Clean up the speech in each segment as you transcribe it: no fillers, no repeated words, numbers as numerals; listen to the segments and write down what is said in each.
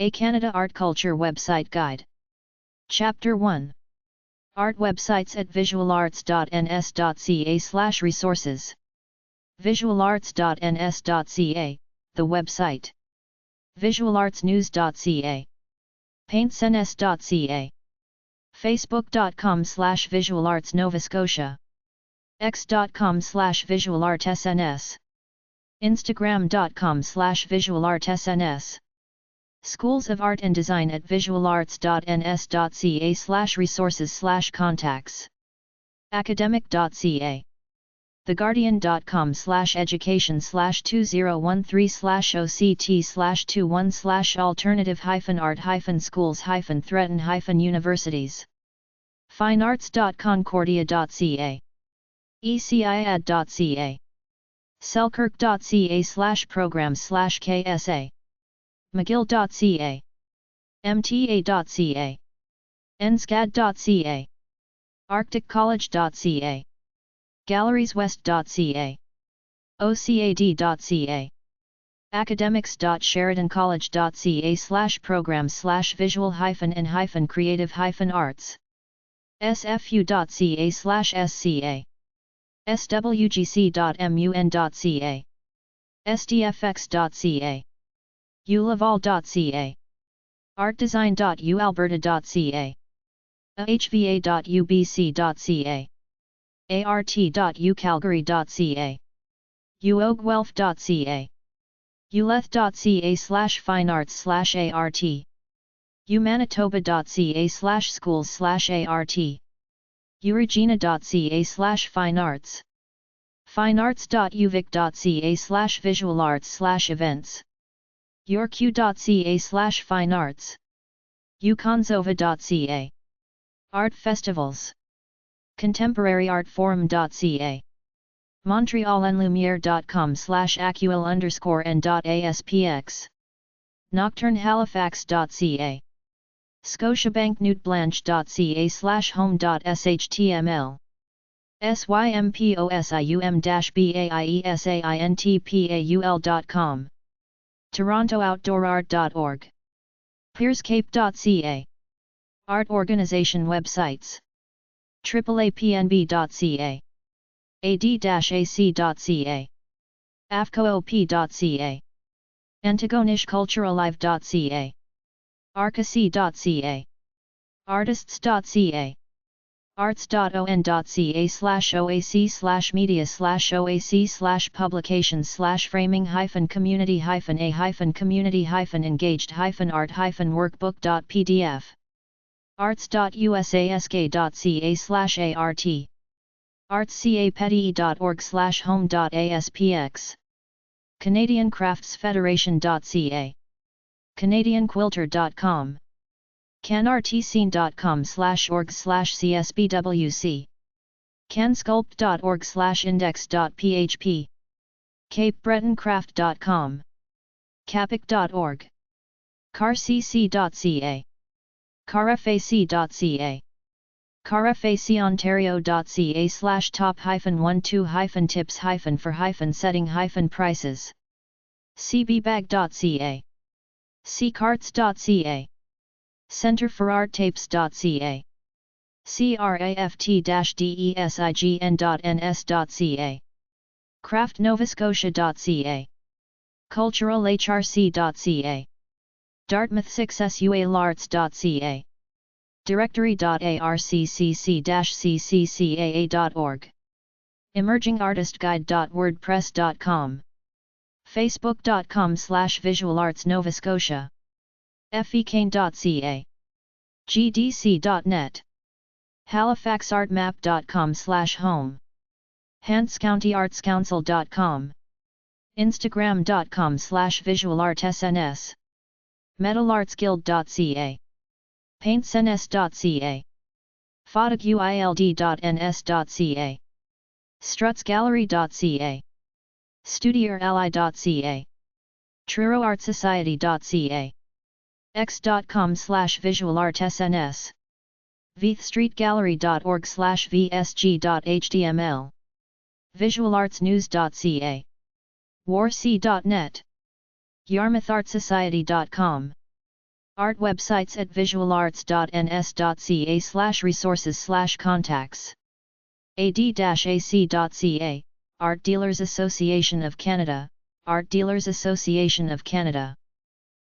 A Canada Art Culture Website Guide. Chapter 1. Art websites at visualarts.ns.ca/resources. visualarts.ns.ca, the website. visualartsnews.ca. paintsns.ca. facebook.com/visualarts Nova Scotia. x.com/visualartsns. instagram.com/visualartsns. Schools of Art and Design at visualarts.ns.ca/resources/contacts. academic.ca. theguardian.com/education/2013/OCT/21/alternative-art-schools-threaten-universities. finearts.concordia.ca. eciad.ca. selkirk.ca/programs/KSA. mcgill.ca. mta.ca. nscad.ca. arcticcollege.ca. gallerieswest.ca. ocad.ca. academics.sheridan-college.ca/programs/visual-and-creative-arts. sfu.ca/sca. swgc.mun.ca. sdfx.ca. ulaval.ca. artdesign.ualberta.ca. ahva.ubc.ca. art.ucalgary.ca. uoguelph.ca. uleth.ca/finearts/art. umanitoba.ca/schools/art. uregina.ca/finearts. finearts.uvic.ca/visualarts/events. yourq.ca/finearts. uconzova.ca. Art festivals. contemporaryartforum.ca. montrealenlumiere.com/actual_n.aspx. nocturnehalifax.ca. scotiabanknewtblanche.ca/home.shtml. symposium-baiesaintpaul.com. torontooutdoorart.org. peerscape.ca. Art organization websites. AAAPNB.ca. ad-ac.ca. afcoop.ca. antigonishculturalive.ca. arcac.ca. artists.ca. arts.on.ca/oac/media/oac/framing-community-engaged-art-workbook.pdf. arts.usask.ca/art. artscapede.org/home.aspx. Canadian Crafts Federation.ca. canadianquilter.com. canartscene.com/org/csbwc. cansculpt.org/index.php. capebretonCraft.com. capic.org. carcc.ca. carfac.ca. carfacontario.ca/top-12-tips-for-setting-prices. cbbag.ca. ccarts.ca. centerforarttapes.ca. craft-design.ns.ca. craftnovascotia.ca. culturalhrc.ca. dartmouth6sualarts.ca. directory.arccc-cccaa.org. emergingartistguide.wordpress.com. facebook.com/visualartsnovascotia. fecane.ca. gdc.net. halifaxartmap.com/home. hantscountyartscouncil.com. instagram.com/visualartsns. metalartsguild.ca. paintsns.ca. photoguild.ns.ca. strutsgallery.ca. studierally.ca. truroartsociety.ca. x.com/visualartsns. veithstreetgallery.org/vsg.html. visualartsnews.ca. warc.net. yarmouthartsociety.com. Art websites at visualarts.ns.ca/resources/contacts. ad-ac.ca, Art Dealers Association of Canada, Art Dealers Association of Canada.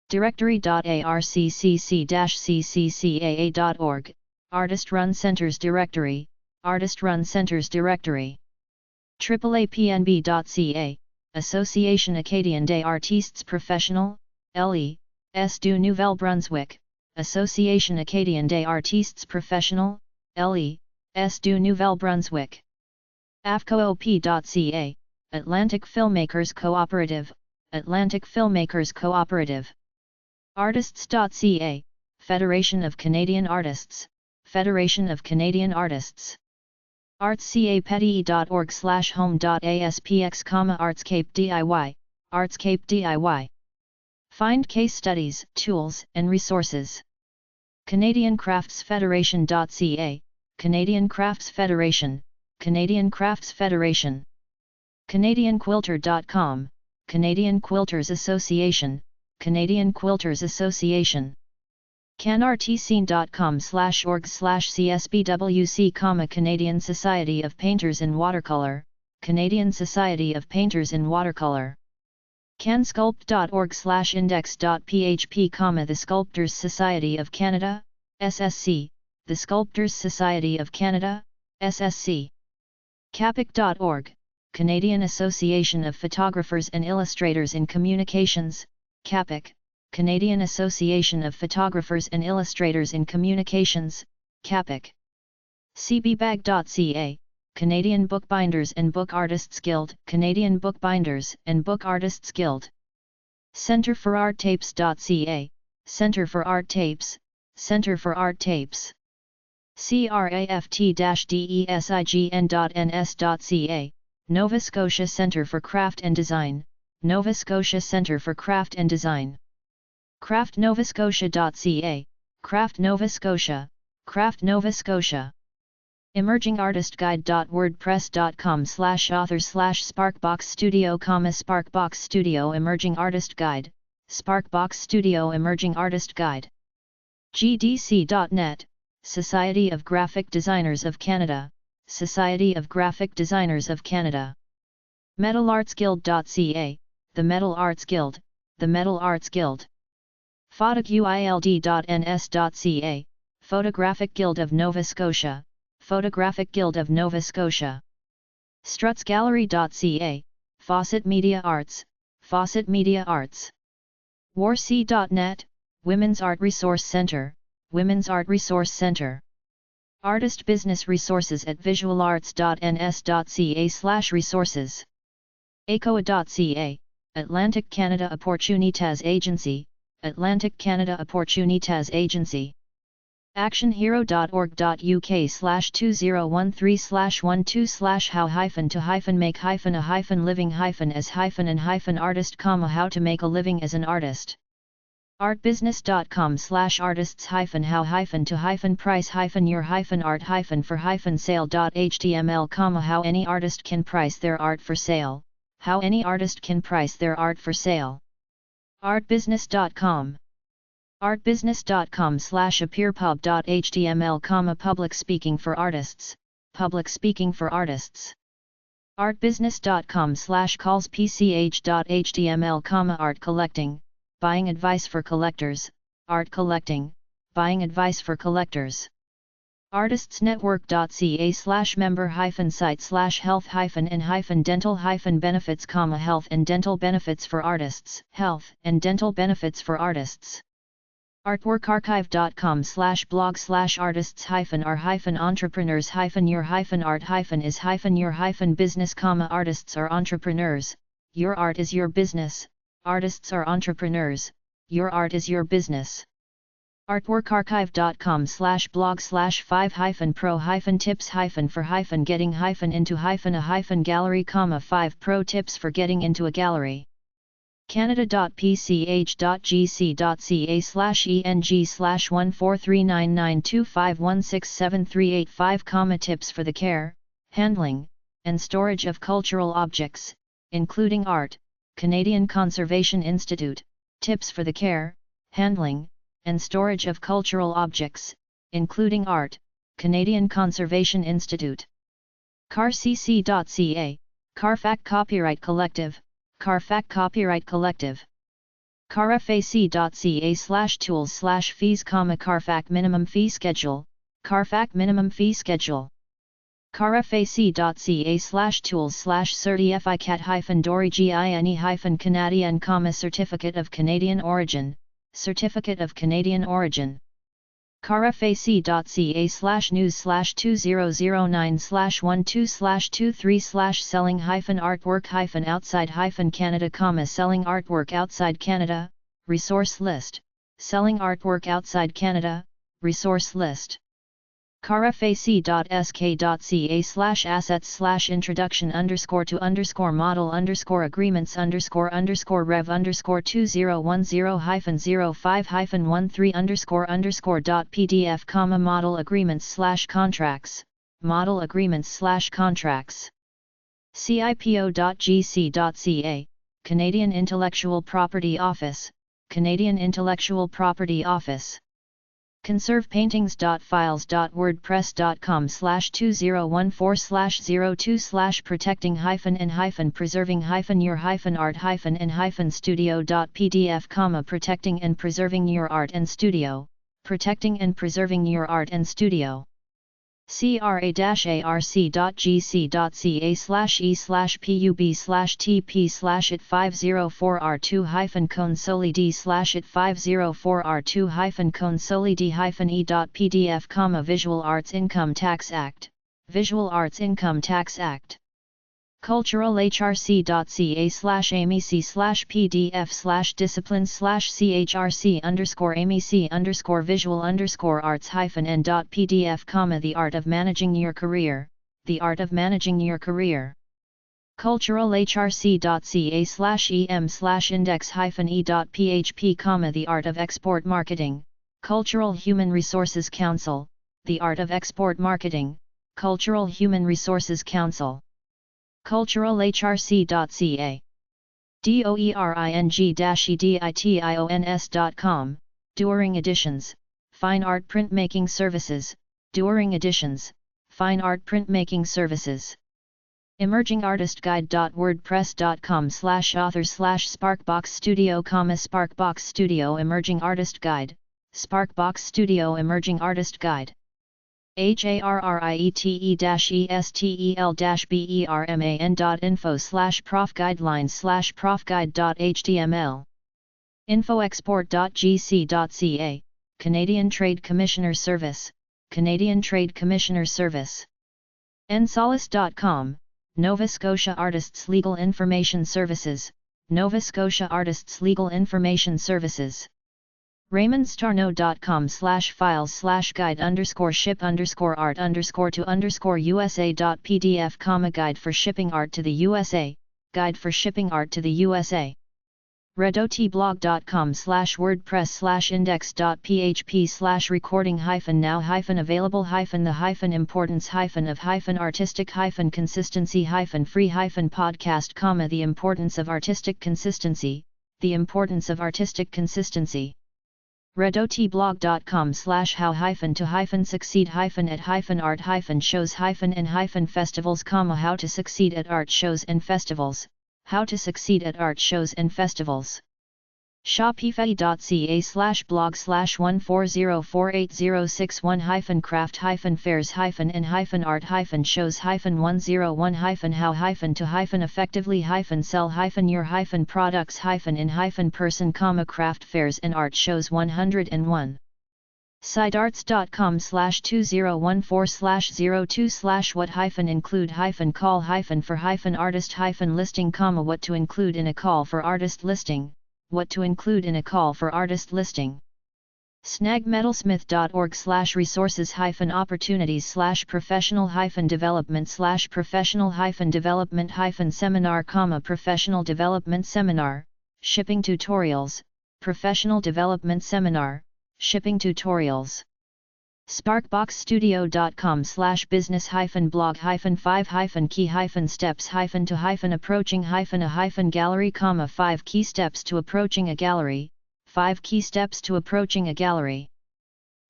Directory.arccc-cccaa.org, Artist Run Centers Directory, Artist Run Centers Directory. AAAPNB.ca, Association Acadienne des Artistes Professionnels, LE.S du Nouvel-Brunswick, Association Acadienne des Artistes Professionnels, LE.S du Nouvel-Brunswick. AFCOOP.ca, Atlantic Filmmakers Cooperative, Atlantic Filmmakers Cooperative. Artists.ca, Federation of Canadian Artists, Federation of Canadian Artists. artscapedie.org/home.aspx, Artscape DIY, Artscape DIY. Find case studies, tools, and resources. Canadian Crafts Federation.ca, Canadian Crafts Federation, Canadian Crafts Federation. CanadianQuilter.com, Canadian Quilters Association, Canadian Quilters Association. canartscene.com/org/csbwc, Canadian Society of Painters in Watercolor, Canadian Society of Painters in Watercolor. cansculpt.org/index.php, The Sculptors Society of Canada, SSC, The Sculptors Society of Canada, SSC. capic.org, Canadian Association of Photographers and Illustrators in Communications, CAPIC, Canadian Association of Photographers and Illustrators in Communications, CAPIC. cbbag.ca, Canadian Bookbinders and Book Artists Guild, Canadian Bookbinders and Book Artists Guild. centerforarttapes.ca, Centre for Art Tapes, Centre for Art Tapes. craft-design.ns.ca, Nova Scotia Centre for Craft and Design, Nova Scotia Centre for Craft and Design. craftnovascotia.ca, Craft Nova Scotia, Craft Nova Scotia. emergingartistguide.wordpress.com/author/Sparkbox Studio, Sparkbox Studio Emerging Artist Guide, Sparkbox Studio Emerging Artist Guide. gdc.net, Society of Graphic Designers of Canada, Society of Graphic Designers of Canada. metalartsguild.ca, The Metal Arts Guild, The Metal Arts Guild. photoguild.ns.ca, Photographic Guild of Nova Scotia, Photographic Guild of Nova Scotia. strutsgallery.ca, Fawcett Media Arts, Fawcett Media Arts. warc.net, Women's Art Resource Center, Women's Art Resource Center. Artist Business Resources at visualarts.ns.ca/resources. ACOA.ca, Atlantic Canada Opportunitas Agency, Atlantic Canada Opportunitas Agency. actionhero.org.uk/2013/how-to-make-a-living-as-an-artist, how to make a living as an artist. artbusiness.com/artists-how-to-price-your-art-for-sale.html, how any artist can price their art for sale, how any artist can price their art for sale. artbusiness.com. artbusiness.com/appearpub.html, public speaking for artists, public speaking for artists. artbusiness.com/callspch.html, art collecting, buying advice for collectors, art collecting, buying advice for collectors. artistsnetwork.ca/member-site/health-and-dental-benefits, health and dental benefits for artists, health and dental benefits for artists. artwork-archive.com/blog/artists-are-entrepreneurs-your-art-is-your-business, artists are entrepreneurs, your art is your business, artists are entrepreneurs, your art is your business. artwork-archive.com/blog/5-pro-tips-for-getting-into-a-gallery, 5 pro tips for getting into a gallery. canada.pch.gc.ca/eng/1439925167385, tips for the care, handling, and storage of cultural objects, including art. Canadian Conservation Institute, tips for the care, handling, and storage of cultural objects, including art, Canadian Conservation Institute. carcc.ca, Carfac Copyright Collective, Carfac Copyright Collective. carfac.ca/tools/fees, Carfac Minimum Fee Schedule, Carfac Minimum Fee Schedule. carfac.ca/tools/certificat-dori-gine-canadian, Certificate of Canadian Origin, Certificate of Canadian Origin. carfac.ca/news/2009/12/selling-artwork-outside-Canada, selling artwork outside Canada, resource list, selling artwork outside Canada, resource list. carfac.ca/assets/introduction_to_model_agreements_rev_to-010-05-13-05-3_dot-pdf, model agreements/contracts, model agreements/contracts. cipo.gc.ca, Canadian Intellectual Property Office, Canadian Intellectual Property Office. conservepaintings.files.wordpress.com/2014/02/protecting-and-art-and-studio.pdf, protecting and preserving your art and studio, protecting and preserving your art and studio. cra-rc.gc.ca/e/pub/tp/it504r2-consoli-d-it504r2-consoli-d-e.pdf, Visual Arts Income Tax Act, Visual Arts Income Tax Act. culturalhrc.ca/amec/pdf/disciplines/chrc_visual_arts-n.pdf, The Art of Managing Your Career, The Art of Managing Your Career. culturalhrc.ca/em/index-e.php, The Art of Export Marketing, Cultural Human Resources Council, The Art of Export Marketing, Cultural Human Resources Council. culturalhrc.ca. doering-editions.com, Doering Editions, Fine Art Printmaking Services, Doering Editions, Fine Art Printmaking Services. emergingartistguide.wordpress.com/author/Sparkbox Studio, Sparkbox Studio Emerging Artist Guide, Sparkbox Studio Emerging Artist Guide. harriete-estel-berman.info/profguidelines/profguide.html. infoexport.gc.ca, Canadian Trade Commissioner Service, Canadian Trade Commissioner Service. nsolace.com, Nova Scotia Artists Legal Information Services, Nova Scotia Artists Legal Information Services. RaymondStarno.com/files/guide_ship_art_to_USA.pdf, Guide for shipping art to the USA, Guide for shipping art to the USA. redoti-blog.com/wordpress/index.php/recording-now-available-the-importance-of-artistic-free-podcast, The importance of artistic consistency, The importance of artistic consistency. redoti-blog.com/how-to-succeed-at-art-shows-and-festivals, How to succeed at art shows and festivals, How to succeed at art shows and festivals. shopify.ca/blog/1404806-1-fairs-how-to-how-to-sell-your-products-in-person-craft fairs and art shows 101. sidearts.com/2014/02/what-include-call-for-artist-listing, what to include in a call for artist listing, what to include in a call for artist listing. snagmetalsmith.org/resources-opportunities/professional-development/professional-development-seminar, professional development seminar, shipping tutorials, professional development seminar, shipping tutorials. sparkbox-studio.com/business-blog-5-key-steps-to-approaching-a-gallery, 5 key steps to approaching a gallery, 5 Key Steps to Approaching a Gallery.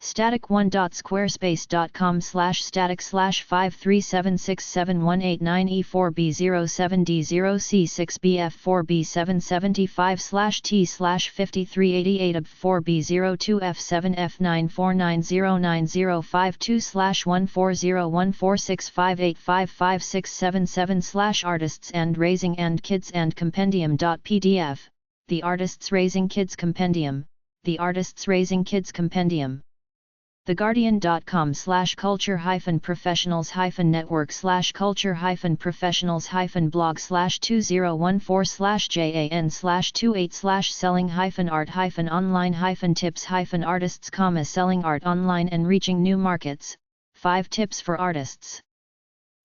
static1.squarespace.com/static/5376718E4B0775/T/5388 UB4B02F7F94909052/1401465855677/Artists and Raising and Kids and Compendium.pdf, The Artists Raising Kids Compendium, The Artists Raising Kids Compendium. theguardian.com/culture-network/culture-blog/2014/jan/28/selling-art-online and reaching new markets, 5 tips for artists.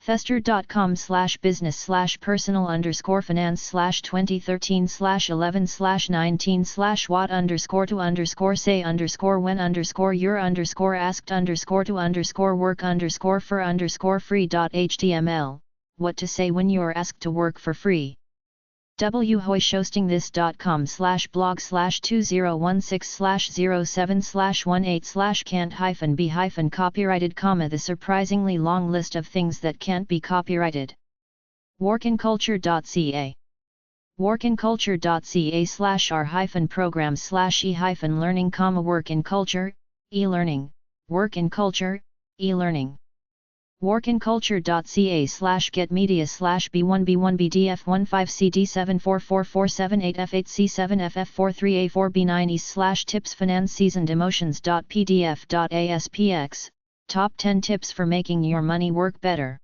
Fester.com/business/personal_finance/2013/11/19/what_to-say_when_for_free.html, What to say when you're asked to work for free. whoistingthis.com/blog/2016/07/18/can't-be-copyrighted, the surprisingly long list of things that can't be copyrighted. workinculture.ca workinculture.ca/r-programs/e-learning, work in culture, e-learning, work in culture, e-learning. workinculture.ca/getmedia/b1b1bdf15cd744478f8c7ff43a4b9e/tips finance seasoned emotions.pdf.aspx, Top 10 tips for making your money work better.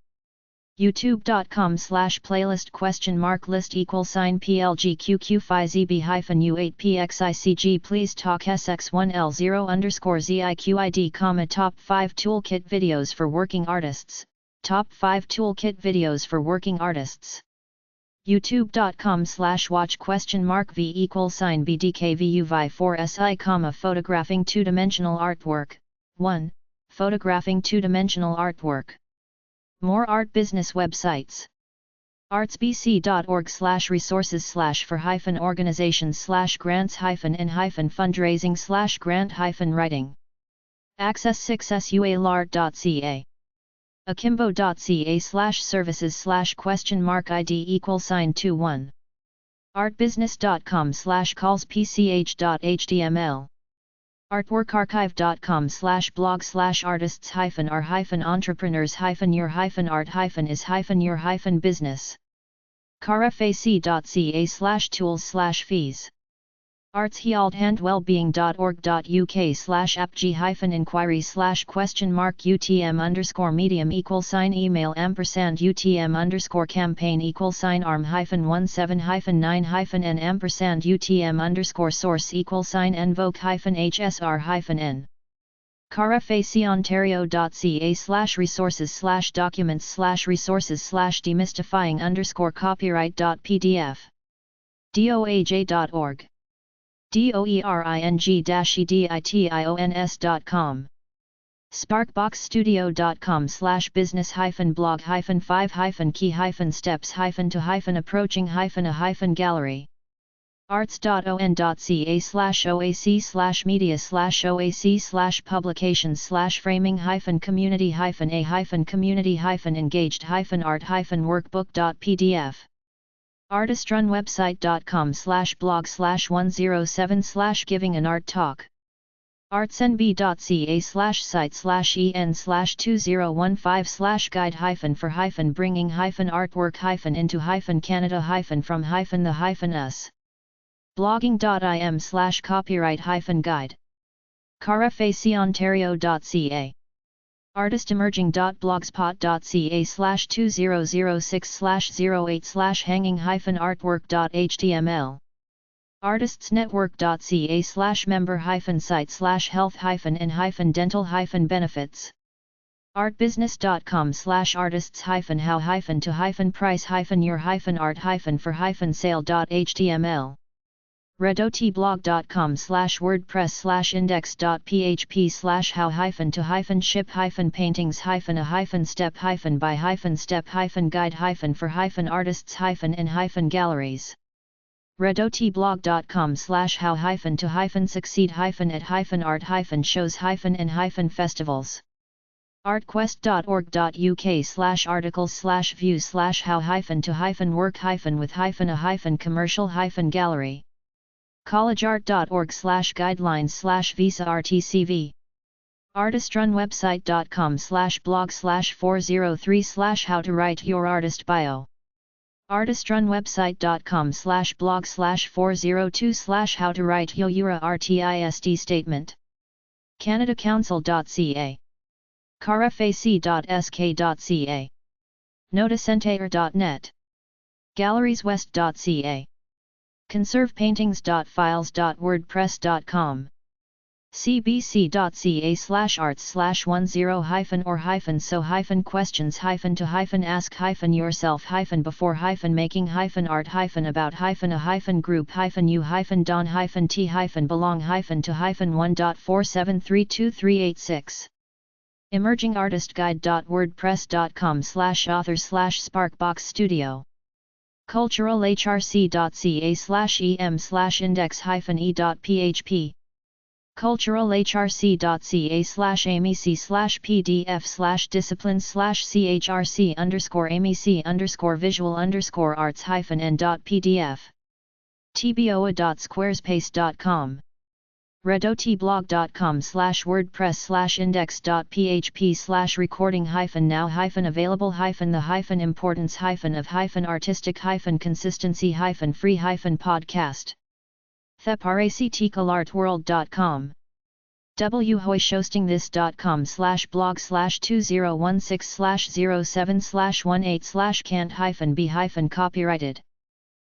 youtube.com/playlist?list =plgqqzb-u8pxicg Please talk sx1l0_ziqid, Top 5 Toolkit Videos for Working Artists, Top 5 Toolkit Videos for Working Artists. youtube.com/watch?v=bdkvuvi4si, photographing two-dimensional artwork. 1. Photographing two-dimensional artwork. More art business websites. artsbc.org/resources/for-organizations/grants-in-fundraising/grant-writing. access6sualart.ca. akimbo.ca/services/?id=21. artbusiness.com/callspch.html. artworkarchive.com/blogs/artists-are-entrepreneurs-your-art-is-your-business. carafacey.ca/tools/fees. artsheald-utm_medium=ARTM_UTM_campaign=ARM-1/7-9-5n-AMpersand carafacey-ontario.ca/resources/documents/resources/demystifying_copyright.pdf. doaj.org. doering-editions.com. sparkbox-studio.com/business-blog-5-key-steps-to-approaching-a-gallery. arts.on.ca/oac/media/oac/publications/framing-community-engaged-art-workbook.pdf. artistrunwebsite.com/blog/107/giving an art talk. artsnb.ca/site/en/2015/guide-for-bringing-artwork-into-Canada-from-the-us. blogging.im/copyright-guide. carafacey-ontario.ca. artistemerging.blogspot.ca/20066/08/hanging-artwork.html. artistsnetwork.ca/member-site/health-and-dental-benefits. artbusiness.com/artists-how-to-your-art-for-sale.html. redotiblog.com/wordpress/index.php/how-to-ship-paintings-a-step-by-step-guide-for-artists-in-galleries. redot-blog.com/how-to-succeed-at-art-shows-and-festivals. artquest.org.uk/articles/views/how-to-work-with-a-commercial-gallery. collegeart.org/guidelines/visa-rtcv. artistrunwebsite.com/blog/403/how-to-write-your-artist-bio. artistrunwebsite.com/blog/402/how-to-write-your-artist statement. canadacouncil.ca. carafac.sk.ca. noticentair.net. gallerieswest.ca. conservepaintings.files.wordpress.com. cbc.ca/arts/10-hyphen or-ask-you-yourself-about-a-hyphen about-a-hyphen-a-hyphen-group-you-don-to-hyphen-one.4732386. emergingartistguide.wordpress.com/author/sparkbox-studio. culturalhrc.ca/em/index-e.php. culturalhrc.ca/amec/pdf/disciplines/chrc_visual_arts-n.pdf. tboa.squarespace.com. redot-blog.com/wordpress/index.php/recording-now-available-the-hyphen-the-important-of-hyphen-artistic-free-podcast. theparactcalartworld.com. whoishostingthis.com/blog/2016/07/18/can't-b-copyrighted.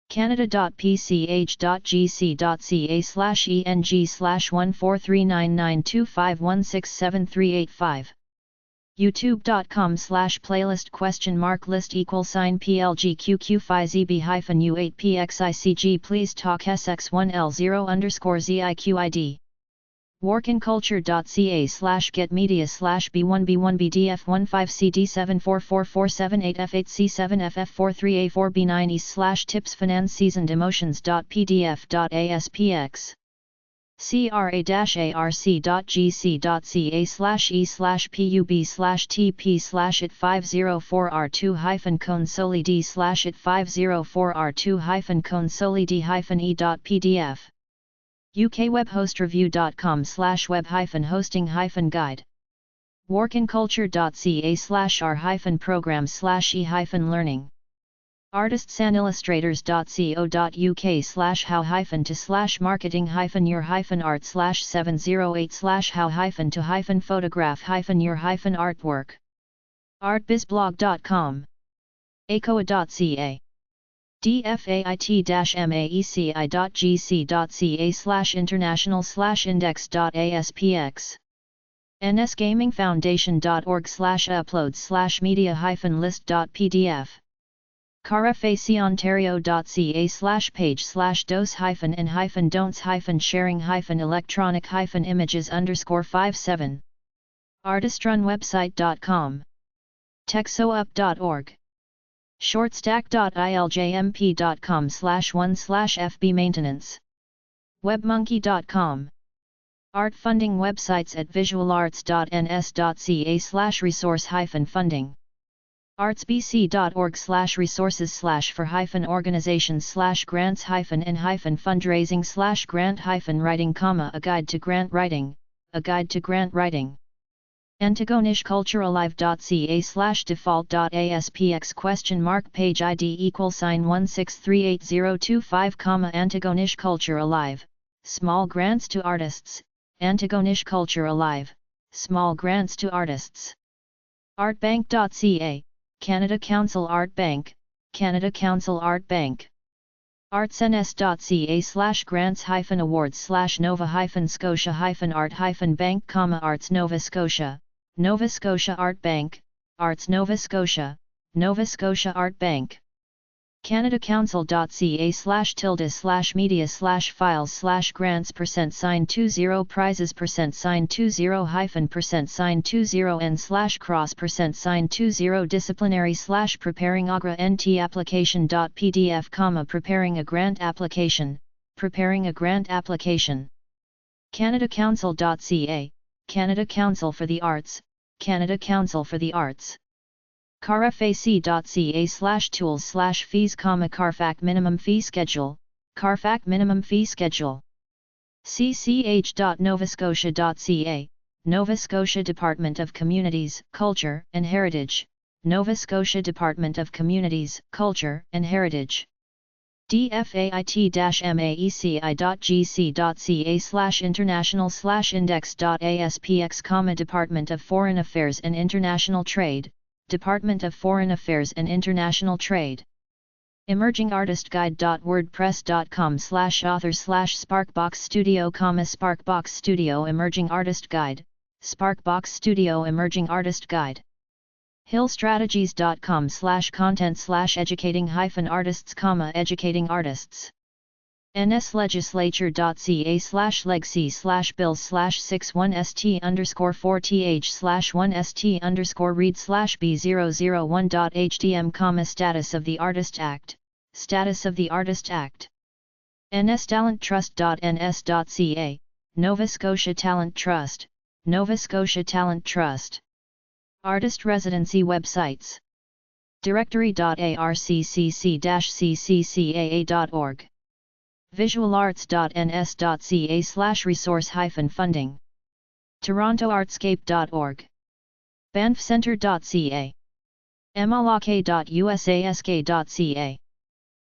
canada.pch.gc.ca/eng/1439925167385. youtube.com/playlist??list=PLGQQ5ZB-U8PXICG Please talk SX1L0_ZIQID. workinculture.ca/getmedia/b1b1bdf156d744478f8c7ff4384787f43849e/tips-finance-season-emotions.pdf.aspx. cra-rc.gc.ca/e/pub/it504r2-consoli-d/it504r2-consoli-d-e.pdf. ukwebhostreview.com/web-hosting-guide. workinculture.ca/r-programs/e-learning. artists-and-illustrators.co.uk/how-to-marketing-your-art/708/how-to-photograph-your-artwork. artbizblog.com. acoa.ca. dfait-maeci.gc.ca/international/index.aspx. nsgamingfoundation.org/uploads/media-list.pdf. carafaciontario.ca/page/dos-and-don'ts-sharing-electronic-images_57. artistrunwebsite.com. techsoup.org. shortstack.iljmp.com/1/fb-maintenance. webmonkey.com. art funding websites at visualarts.ns.ca/resource-funding. artsbc.org/resources/for-organizations/grants-and-fundraising/grant-writing, a guide to grant writing, a guide to grant writing. antigonishculturealive.ca/default.aspx ? page ID =1638025, Antigonish Culture Alive, small grants to artists, Antigonish Culture Alive, small grants to artists. artbank.ca, Canada Council Art Bank, Canada Council Art Bank. artsns.ca/grants-awards/nova-scotia-art-bank, Arts Nova Scotia, Nova Scotia Art Bank, Arts Nova Scotia, Nova Scotia Art Bank. CanadaCouncil.ca/tilde/media/files/grants %20 prizes %20 n/cross %20 disciplinary/preparing agra nt application.pdf, preparing a grant application, CanadaCouncil.ca, Canada Council for the Arts, Canada Council for the Arts. carfac.ca/tools/fees, Carfac minimum fee schedule, Carfac minimum fee schedule. cch.novascotia.ca, Nova Scotia Department of Communities, Culture and Heritage, Nova Scotia Department of Communities, Culture and Heritage. dfait-maeci.gc.ca/international/index.aspx, Department of Foreign Affairs and International Trade, Department of Foreign Affairs and International Trade. emergingartistguide.wordpress.com/author/Sparkbox Studio, Sparkbox Studio Emerging Artist Guide, Sparkbox Studio Emerging Artist Guide. hillstrategies.com/content/educating-artists, educating artists. nslegislature.ca/legacy/bills/61st_4th/1st_read/b001.htm, Status of the Artist Act, Status of the Artist Act. nstalenttrust.ns.ca, Nova Scotia Talent Trust, Nova Scotia Talent Trust. Artist residency websites. directory.arccc-cccaa.org. visualarts.ns.ca/resource-funding. torontoartscape.org. banffcentre.ca. mlok.usask.ca.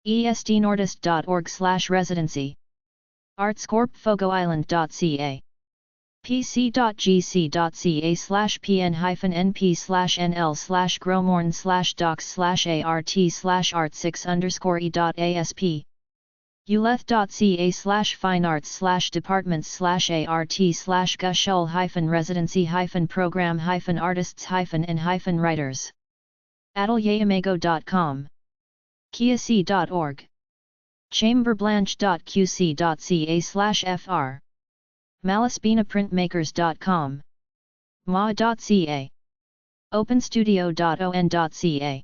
estnordist.org/residency. artscorp.fogoisland.ca. pc.gc.ca/pn-np/nl/gromorn/docs/art6_e.asp. uleth.ca/finearts/departments/art/residency-program-artists-and-writers. atelieramago.com. kiasi.org. chamberblanche.qc.ca/fr. malaspinaprintmakers.com. ma.ca. openstudio.on.ca.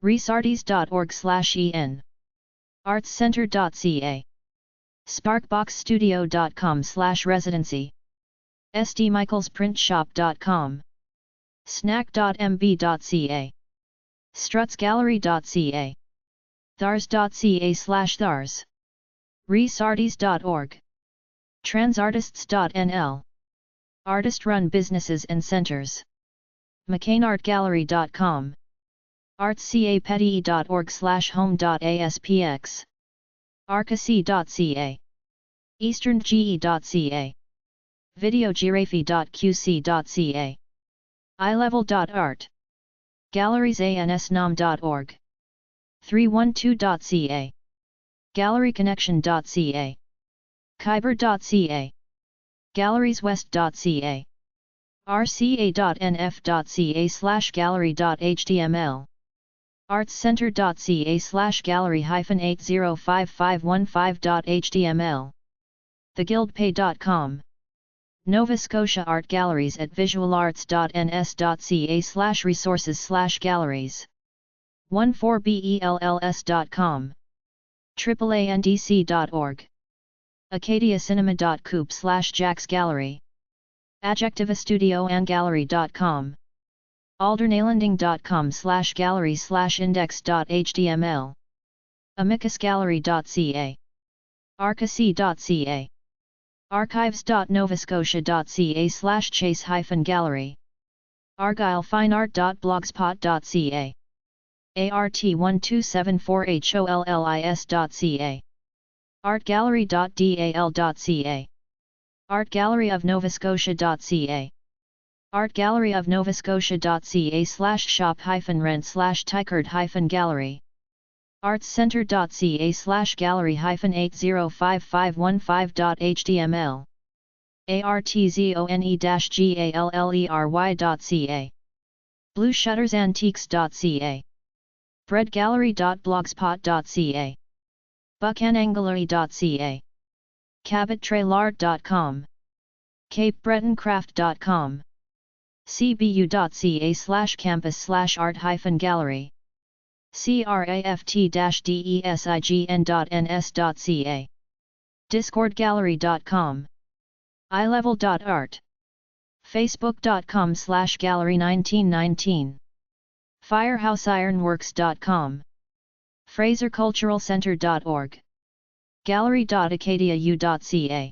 resartes.org/en. artscenter.ca. sparkboxstudio.com/residency. stmichaelsprintshop.com. snack.mb.ca. strutsgallery.ca. thars.ca/thars. resartes.org. transartists.nl. Artist-run businesses and centers. mccainartgallery.com. artscapedie.org/home.aspx. arcasi.ca. easternge.ca. videogirafi.qc.ca. ilevel.art. galleriesAnsNom.org. 312.ca. galleryconnection.ca. kyber.ca. gallerieswest.ca. rca.nf.ca/gallery.html. artscenter.ca/gallery-805515.html. theguildpay.com. Nova Scotia Art Galleries at visualarts.ns.ca/resources/galleries. 14bells.com. AAANDC.org. acadiacinema.coop/Jack's Gallery. adjectivistudioandgallery.com. alderneylanding.com/gallery/index.html. amicusgallery.ca. arcasi.ca. archives.novascotia.ca/chase-gallery. argylefineart.blogspot.ca. art1274hollis.ca. artgallery.dal.ca. artgalleryofnovascotia.ca. artgalleryofnovascotia.ca/shop-rent/tykert-gallery. artscenter.ca/gallery-8055515.html. artzone-gallery.ca. blueshuttersantiques.ca. breadgallery.blogspot.ca, buchanangallery.ca, cabottrailart.com, capebretoncraft.com, cbu.ca/campus/art-gallery, craft-design.ns.ca, discordgallery.com, ilevel.art, facebook.com/gallery1919, firehouseironworks.com, fraserculturalcenter.org, gallery.acadiau.ca,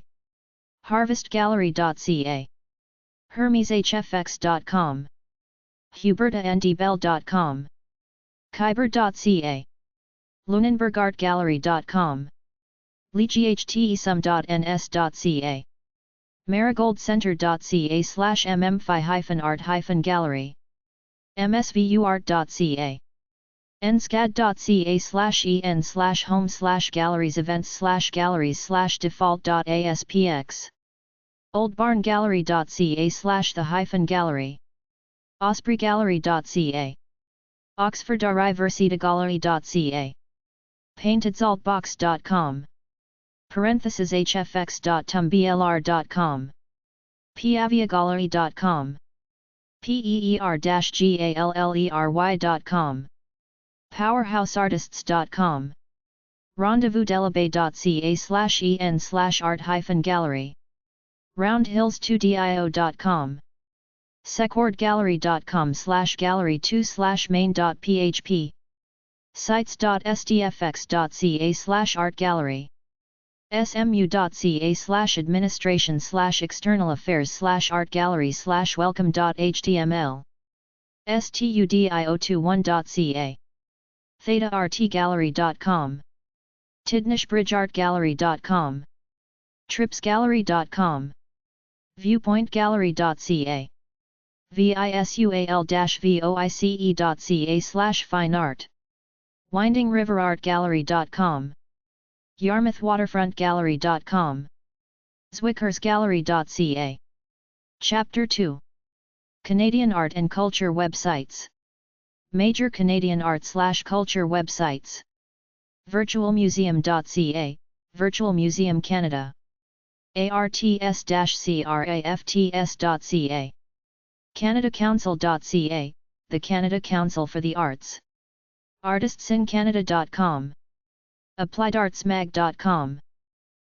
harvestgallery.ca, hermeshfx.com, hubertaandbell.com, kyber.ca, lunenbergartgallery.com, lieghtesum.ns.ca, marigoldcenter.ca/mmfi-art-gallery, msvuart.ca, nscad.ca/home/galleries-events/galleries/default.aspx, oldbarngallery.ca/the-gallery, ospreygallery.ca, oxfordariversitygallery.ca, paintedsaltbox.com, hfx.tumblr.com, piaviagallery.com, peer-gallery.com, powerhouseartists.com, rendezvouselabay.ca/en/art-gallery, roundhills2dio.com, secordgallery.com/gallery2/main.php, sites.sdfx.ca/art-gallery, smu.ca/administration/external affairs/art-gallery/welcome.html, studio21.ca, thetaartgallery.com, tidnishbridgeartgallery.com, tripsgallery.com, viewpointgallery.ca, visual-voice.ca/fineart, windingliverartgallery.com, yarmouthwaterfrontgallery.com, zwickersgallery.ca. Chapter 2. Canadian Art and Culture Websites. Major Canadian art/culture websites. virtualmuseum.ca, Virtual Museum Canada, arts-crafts.ca, canadacouncil.ca, the Canada Council for the Arts, artistsincanada.com, appliedartsmag.com,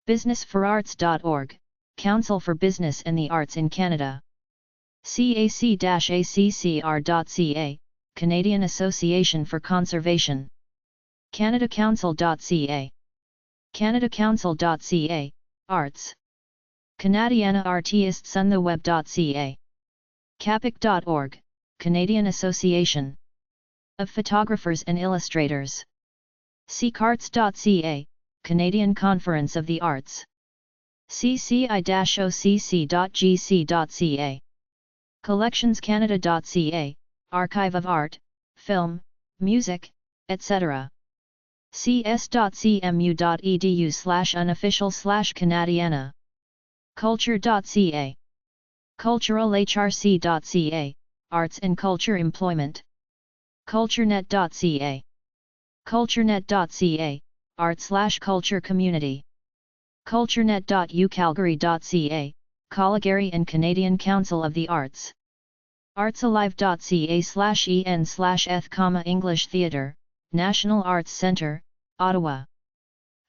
businessforarts.org, Council for Business and the Arts in Canada, cac-accr.ca, Canadian Association for Conservation, canadacouncil.ca, canadacouncil.ca, Arts, Canadiana Artistes on the Web.ca, capic.org, Canadian Association of Photographers and Illustrators, ccarts.ca, Canadian Conference of the Arts, cci-occ.gc.ca, collectionscanada.ca, Archive of Art, Film, Music, etc. cs.cmu.edu/unofficial/Canadiana, culture.ca, culturalhrc.ca, Arts and Culture Employment, culturenet.ca, culturenet.ca, Art/Culture Community, culturenet.ucalgary.ca, Calgary and Canadian Council of the Arts, artsalive.ca/en/eth, English Theatre, National Arts Centre, Ottawa,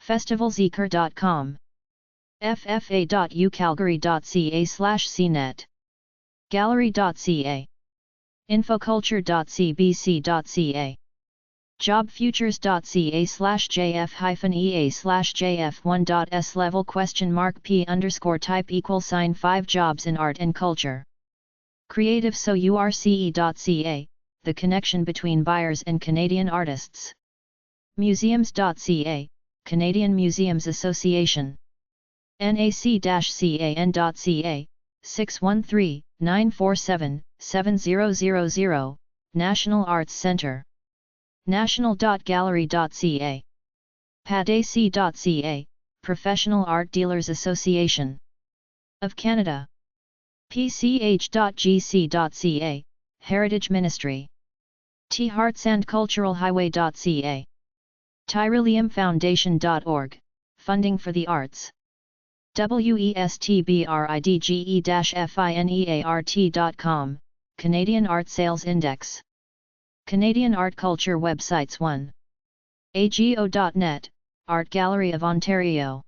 festivalseeker.com, ffa.ucalgary.ca/cnet, gallery.ca, infoculture.cbc.ca, jobfutures.ca/jf-ea/jf1.s level $p_type=5 jobs in art and culture, creativesource.ca, the connection between buyers and Canadian artists, museums.ca, Canadian Museums Association, nac-can.ca, 613-947-7000, National Arts Centre, national.gallery.ca, padac.ca, Professional Art Dealers Association of Canada, pch.gc.ca, Heritage Ministry, T Heartsand Cultural Highway.ca. TyroleumFoundation.org, Funding for the Arts. WESTBRIDGE-FINEART.com, Canadian Art Sales Index. Canadian Art Culture Websites 1. AGO.net, Art Gallery of Ontario.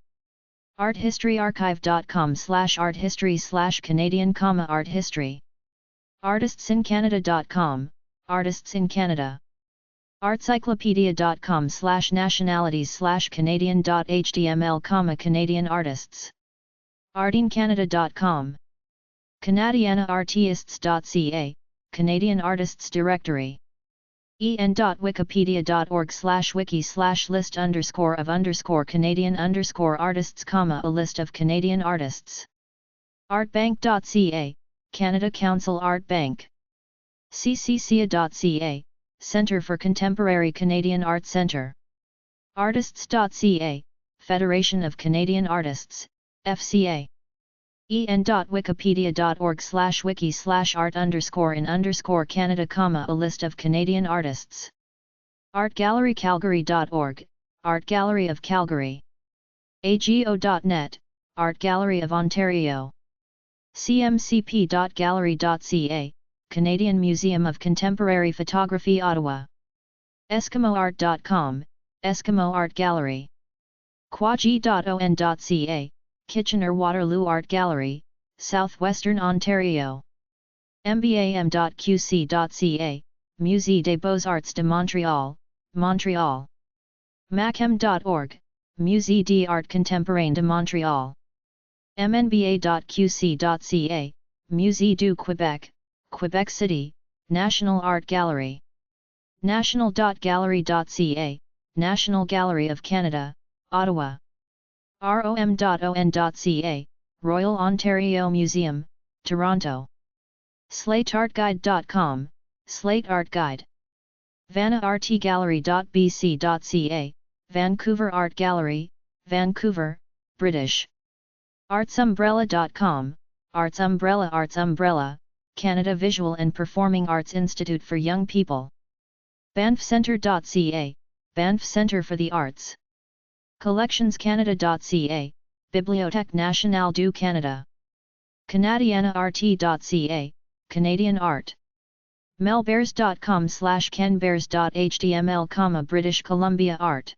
arthistoryarchive.com/arthistory/Canadian, art history. Artistsincanada.com, Artists in Canada. artcyclopedia.com/nationalities/Canadian.html, Canadian artists. artincanada.com. Canadianaartists.ca, Canadian Artists Directory. en.wikipedia.org/wiki/list_of_Canadian_artists, a list of Canadian artists. artbank.ca, Canada Council Art Bank. ccca.ca, Centre for Contemporary Canadian Art Centre. artists.ca, Federation of Canadian Artists, FCA. en.wikipedia.org/wiki/art_in_Canada, a list of Canadian artists. artgallerycalgary.org, Art Gallery of Calgary. ago.net, Art Gallery of Ontario. cmcp.gallery.ca, Canadian Museum of Contemporary Photography, Ottawa. eskimoart.com, Eskimo Art Gallery. quaji.on.ca, Kitchener-Waterloo Art Gallery, Southwestern Ontario. mbam.qc.ca, Musée des Beaux-Arts de Montréal, Montreal. machem.org, Musée d'Art Contemporain de Montréal. mnba.qc.ca, Musée du Québec, Quebec City, National Art Gallery. national.gallery.ca, National Gallery of Canada, Ottawa. rom.on.ca, Royal Ontario Museum, Toronto. slateartguide.com, Slate Art Guide. vanaartgallery.bc.ca, Vancouver Art Gallery, Vancouver, British. artsumbrella.com, Artsumbrella, Canada Visual and Performing Arts Institute for Young People. banffcentre.ca, Banff Centre for the Arts. collectionscanada.ca, Bibliothèque Nationale du Canada. canadianaart.ca, Canadian Art. melbears.com/kenbears.html, British Columbia Art.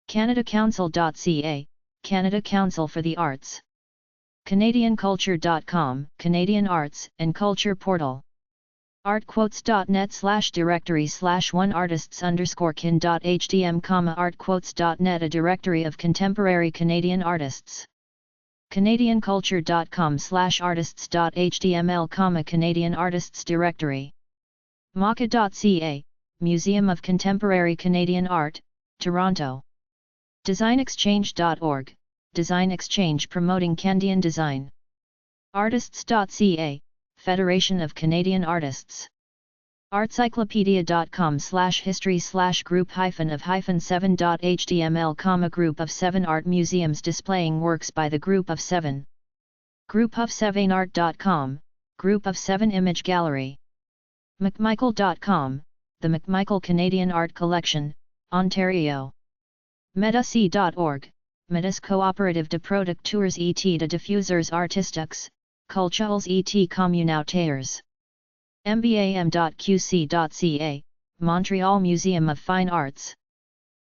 canadacouncil.ca, Canada Council for the Arts. canadianculture.com, Canadian Arts and Culture Portal. artquotes.net/directory/oneartists_kin.htm, artquotes.net, a directory of contemporary Canadian artists. canadianculture.com/artists.html, Canadian Artists Directory. maca.ca, Museum of Contemporary Canadian Art, Toronto. designexchange.org, Design Exchange promoting Canadian design. artists.ca, Federation of Canadian Artists. artcyclopedia.com/history/group-of-7.html, Group of 7 art museums displaying works by the Group of 7. group-of-7art.com, Group of 7 image gallery. mcmichael.com, the McMichael Canadian Art Collection, Ontario. metac.org, Metis Coopérative de Producteurs et de Diffuseurs Artistiques, Culturels et Communautaires. mbam.qc.ca, Montreal Museum of Fine Arts.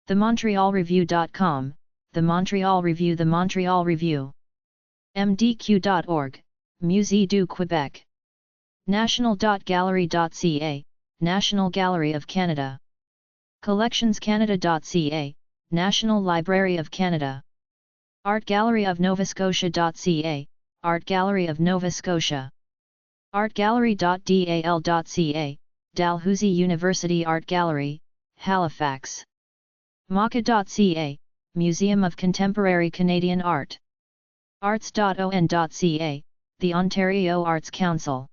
themontrealreview.com, The Montreal Review. The Montreal Review. mdq.org, Musée du Québec. national.gallery.ca, National Gallery of Canada. collectionscanada.ca, National Library of Canada. Art Gallery of Nova Scotia.ca, Art Gallery of Nova Scotia. artgallery.dal.ca, Dalhousie University Art Gallery, Halifax. maca.ca, Museum of Contemporary Canadian Art. arts.on.ca, the Ontario Arts Council.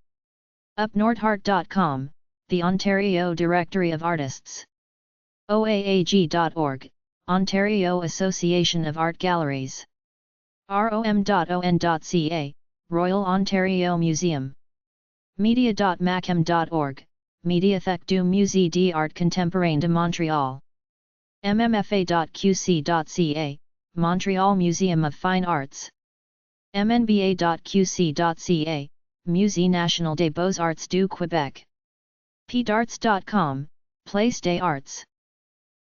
upnorthheart.com, the Ontario Directory of Artists. oaag.org, Ontario Association of Art Galleries. rom.on.ca, Royal Ontario Museum. media.machem.org, Médiathèque du Musée d'Art Contemporain de Montréal. mmfa.qc.ca, Montreal Museum of Fine Arts. mnba.qc.ca, Musée National des Beaux-Arts du Québec. pdarts.com, Place des Arts.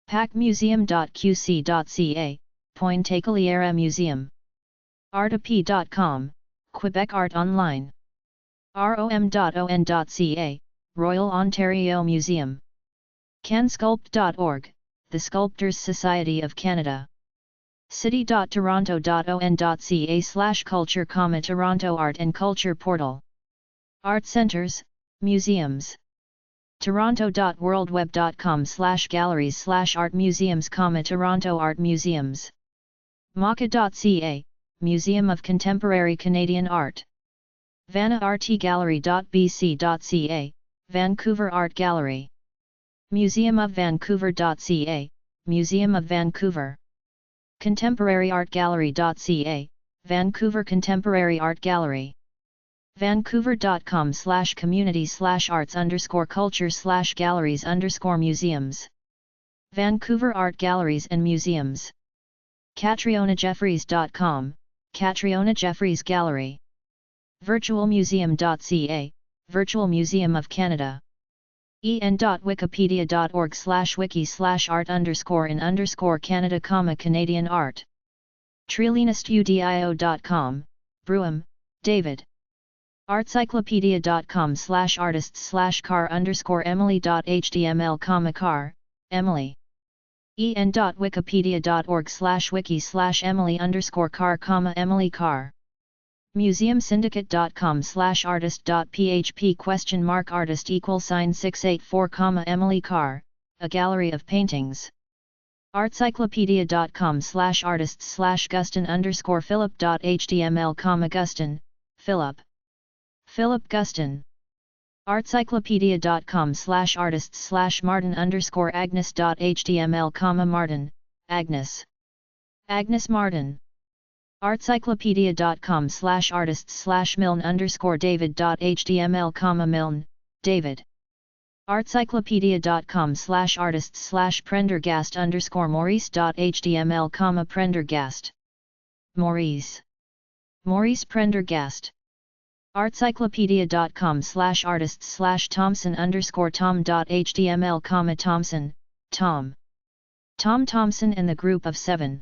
pacmuseum.qc.ca, Pointe-Écolière Museum. artap.com, Quebec Art Online. rom.on.ca, Royal Ontario Museum. cansculpt.org, the Sculptors Society of Canada. city.toronto.on.ca/culture, Toronto Art and Culture Portal. Art Centres, Museums. toronto.worldweb.com/galleries/art museums, Toronto Art Museums. maca.ca, Museum of Contemporary Canadian Art. vanaartgallery.bc.ca, Vancouver Art Gallery. Museum of Vancouver.ca, Museum of Vancouver. Contemporaryartgallery.ca, Vancouver Contemporary Art Gallery. vancouver.com/community/arts_culture/galleries_museums. Vancouver Art Galleries and Museums. catriona-jeffries.com, Catriona Jeffries Gallery. virtualmuseum.ca, Virtual Museum of Canada. en.wikipedia.org/wiki/art_in_Canada, Canadian art. Trillinistudio.com, Bruham, David. artcyclopedia.com/artists/car_Emily.html, car, Emily. en.wikipedia.org/wiki/Emily_car, Emily car. museumsyndicate.com/artist.php ?artist=684, Emily car, a gallery of paintings. artcyclopedia.com/artists/Gustin_Philip.html, Gustin, Philip. Philip Gustin. artcyclopedia.com/artists/Martin_Agnes.html, Martin, Agnes. Agnes Martin. artcyclopedia.com/artists/Milne_David.html, Milne, David. artcyclopedia.com/artists/Prendergast_Maurice.html, Prendergast. Maurice. Maurice Prendergast. artcyclopedia.com/artists/Thomson_Tom.html, Thomson, Tom. Tom Thomson and the Group of Seven.